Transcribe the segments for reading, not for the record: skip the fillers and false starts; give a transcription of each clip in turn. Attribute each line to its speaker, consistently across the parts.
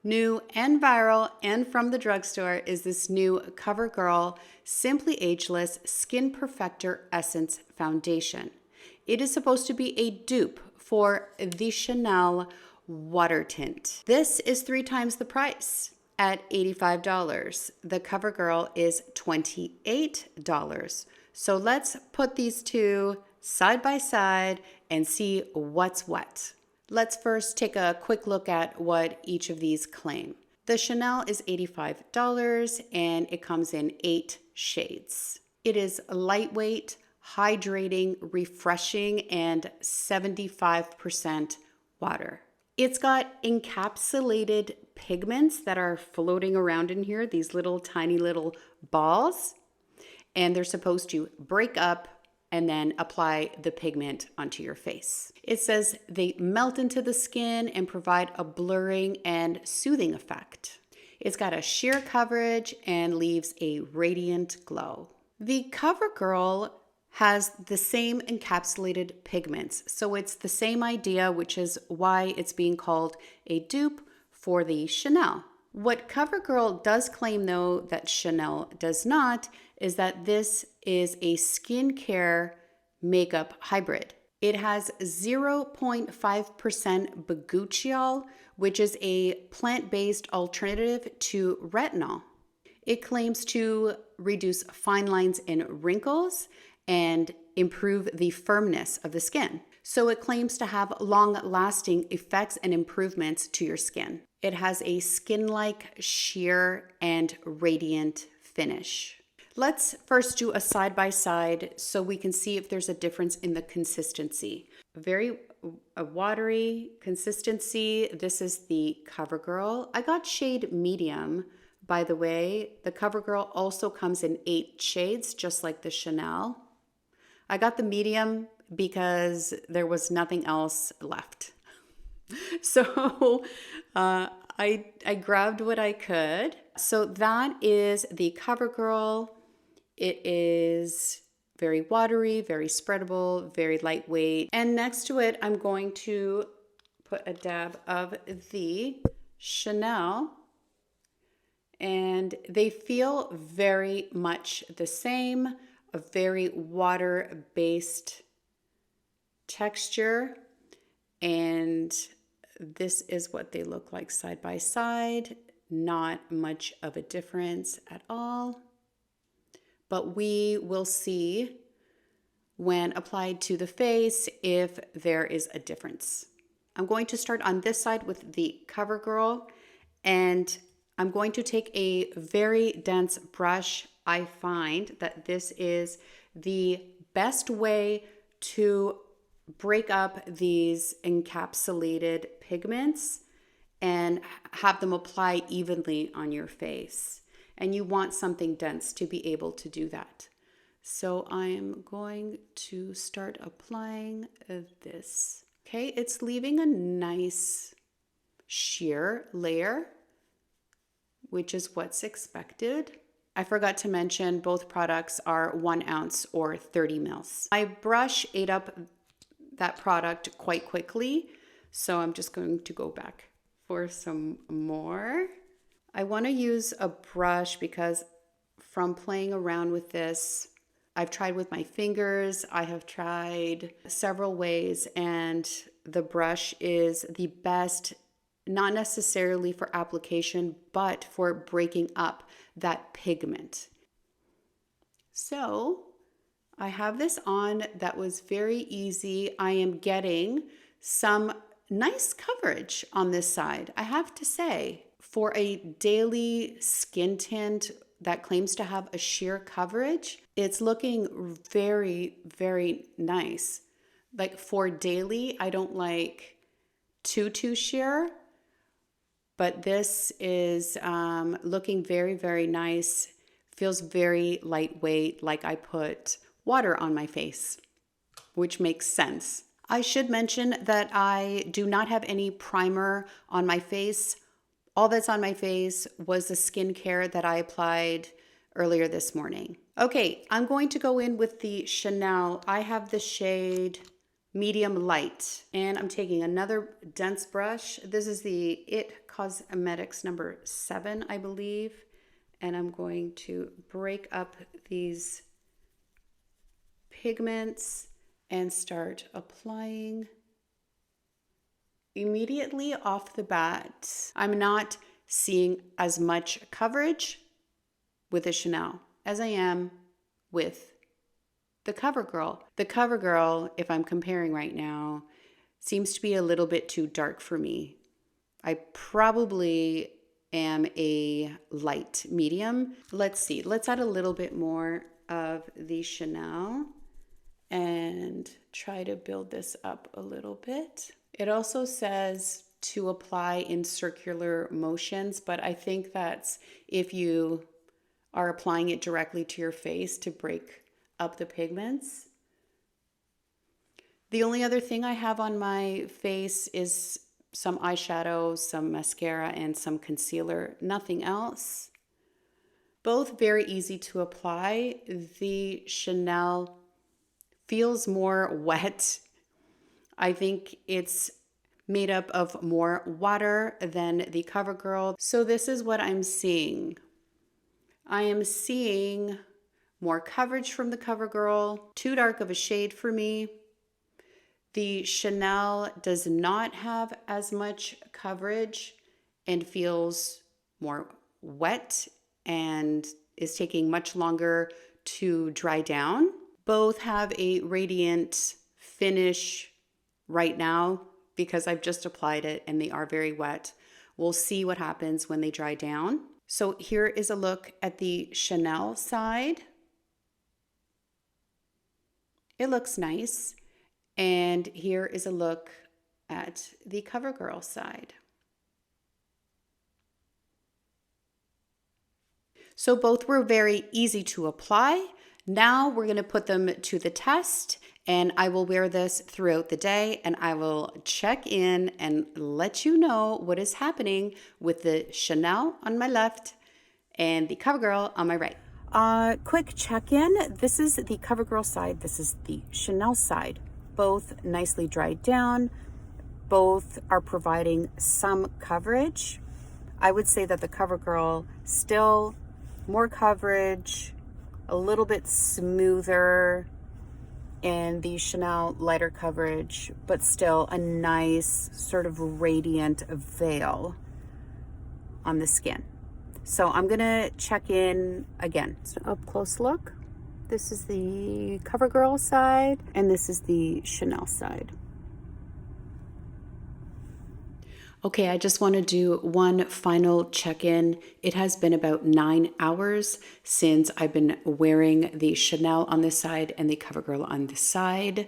Speaker 1: New and viral and from the drugstore is this new Covergirl Simply Ageless Skin Perfector Essence Foundation. It is supposed to be a dupe for the Chanel Water Tint. This is 3 times the price at $85. The Covergirl is $28. So let's put these two side by side and see what's what. Let's first take a quick look at what each of these claim. The Chanel is $85 and it comes in 8 shades. It is lightweight, hydrating, refreshing, and 75% water. It's got encapsulated pigments that are floating around in here, these little tiny little balls, and they're supposed to break up and then apply the pigment onto your face. It says they melt into the skin and provide a blurring and soothing effect. It's got a sheer coverage and leaves a radiant glow. The Covergirl has the same encapsulated pigments, so it's the same idea, which is why it's being called a dupe for the Chanel. What Covergirl does claim, though, that Chanel does not, is that this is a skincare makeup hybrid. It has 0.5% baguchiol, which is a plant-based alternative to retinol. It claims to reduce fine lines and wrinkles and improve the firmness of the skin. So it claims to have long-lasting effects and improvements to your skin. It has a skin-like sheer and radiant finish. Let's first do a side-by-side so we can see if there's a difference in the consistency. Very watery consistency. This is the Covergirl. I got shade medium, by the way. The Covergirl also comes in 8 shades, just like the Chanel. I got the medium because there was nothing else left. So I grabbed what I could. So that is the Covergirl. It is very watery, very spreadable, very lightweight. And next to it, I'm going to put a dab of the Chanel. And they feel very much the same, a very water-based texture. And this is what they look like side by side. Not much of a difference at all. But we will see when applied to the face if there is a difference. I'm going to start on this side with the Covergirl, and I'm going to take a very dense brush. I find that this is the best way to break up these encapsulated pigments and have them apply evenly on your face. And you want something dense to be able to do that. So I'm going to start applying this. Okay, it's leaving a nice sheer layer, which is what's expected. I forgot to mention both products are 1 ounce or 30 mils. My brush ate up that product quite quickly, so I'm just going to go back for some more. I want to use a brush because from playing around with this, I've tried with my fingers, I have tried several ways, and the brush is the best, not necessarily for application, but for breaking up that pigment. So I have this on. That was very easy. I am getting some nice coverage on this side, I have to say. For a daily skin tint that claims to have a sheer coverage, it's looking very, very nice. Like for daily, I don't like too sheer, but this is looking very, very nice. Feels very lightweight, like I put water on my face, which makes sense. I should mention that I do not have any primer on my face. All that's on my face was the skincare that I applied earlier this morning. Okay, I'm going to go in with the Chanel. I have the shade medium light. And I'm taking another dense brush. This is the It Cosmetics number 7, I believe. And I'm going to break up these pigments and start applying immediately off the bat. I'm not seeing as much coverage with the Chanel as I am with the Covergirl. The Covergirl, if I'm comparing right now, seems to be a little bit too dark for me. I probably am a light medium. Let's see. Let's add a little bit more of the Chanel and try to build this up a little bit. It also says to apply in circular motions, but I think that's if you are applying it directly to your face to break up the pigments. The only other thing I have on my face is some eyeshadow, some mascara, and some concealer. Nothing else. Both very easy to apply. The Chanel feels more wet. I think it's made up of more water than the Covergirl. So this is what I'm seeing. I am seeing more coverage from the Covergirl, too dark of a shade for me. The Chanel does not have as much coverage and feels more wet and is taking much longer to dry down. Both have a radiant finish right now because I've just applied it and they are very wet. We'll see what happens when they dry down. So here is a look at the Chanel side. It looks nice. And here is a look at the Covergirl side. So both were very easy to apply. Now we're going to put them to the test, and I will wear this throughout the day, and I will check in and let you know what is happening with the Chanel on my left and the Covergirl on my right. Quick check-in. This is the Covergirl side. This is the Chanel side. Both nicely dried down. Both are providing some coverage. I would say that the Covergirl still more coverage, a little bit smoother, and the Chanel lighter coverage, but still a nice sort of radiant veil on the skin. So I'm gonna check in again. So up close look. This is the Covergirl side, and this is the Chanel side. Okay, I just want to do one final check-in. It has been about 9 hours since I've been wearing the Chanel on this side and the Covergirl on this side.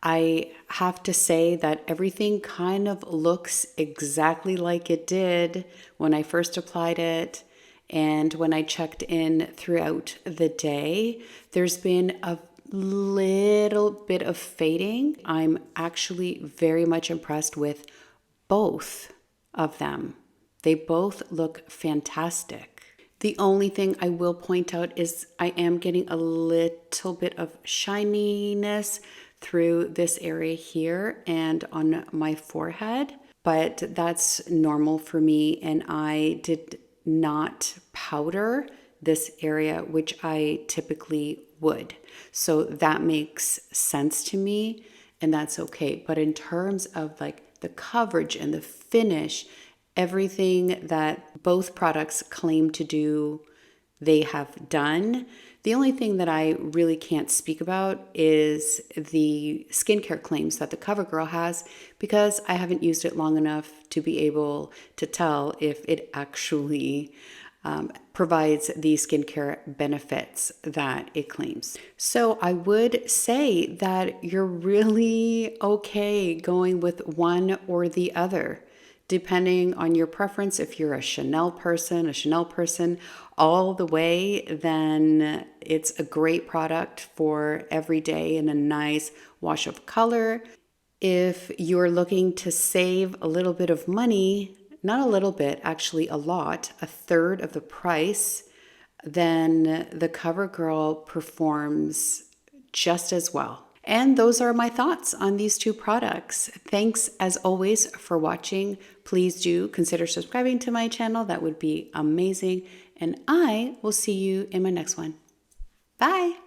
Speaker 1: I have to say that everything kind of looks exactly like it did when I first applied it. And when I checked in throughout the day, there's been a little bit of fading. I'm actually very much impressed with both of them. They both look fantastic. The only thing I will point out is I am getting a little bit of shininess through this area here and on my forehead, but that's normal for me, and I did not powder this area, which I typically would. So that makes sense to me, and that's okay. But in terms of like the coverage and the finish, everything that both products claim to do, they have done. The only thing that I really can't speak about is the skincare claims that the Covergirl has, because I haven't used it long enough to be able to tell if it actually provides the skincare benefits that it claims. So I would say that you're really okay going with one or the other, depending on your preference. If you're a Chanel person all the way, then it's a great product for every day and a nice wash of color. If you're looking to save a little bit of money, not a little bit, actually a lot, a third of the price, then the Covergirl performs just as well. And those are my thoughts on these two products. Thanks as always for watching. Please do consider subscribing to my channel. That would be amazing. And I will see you in my next one. Bye.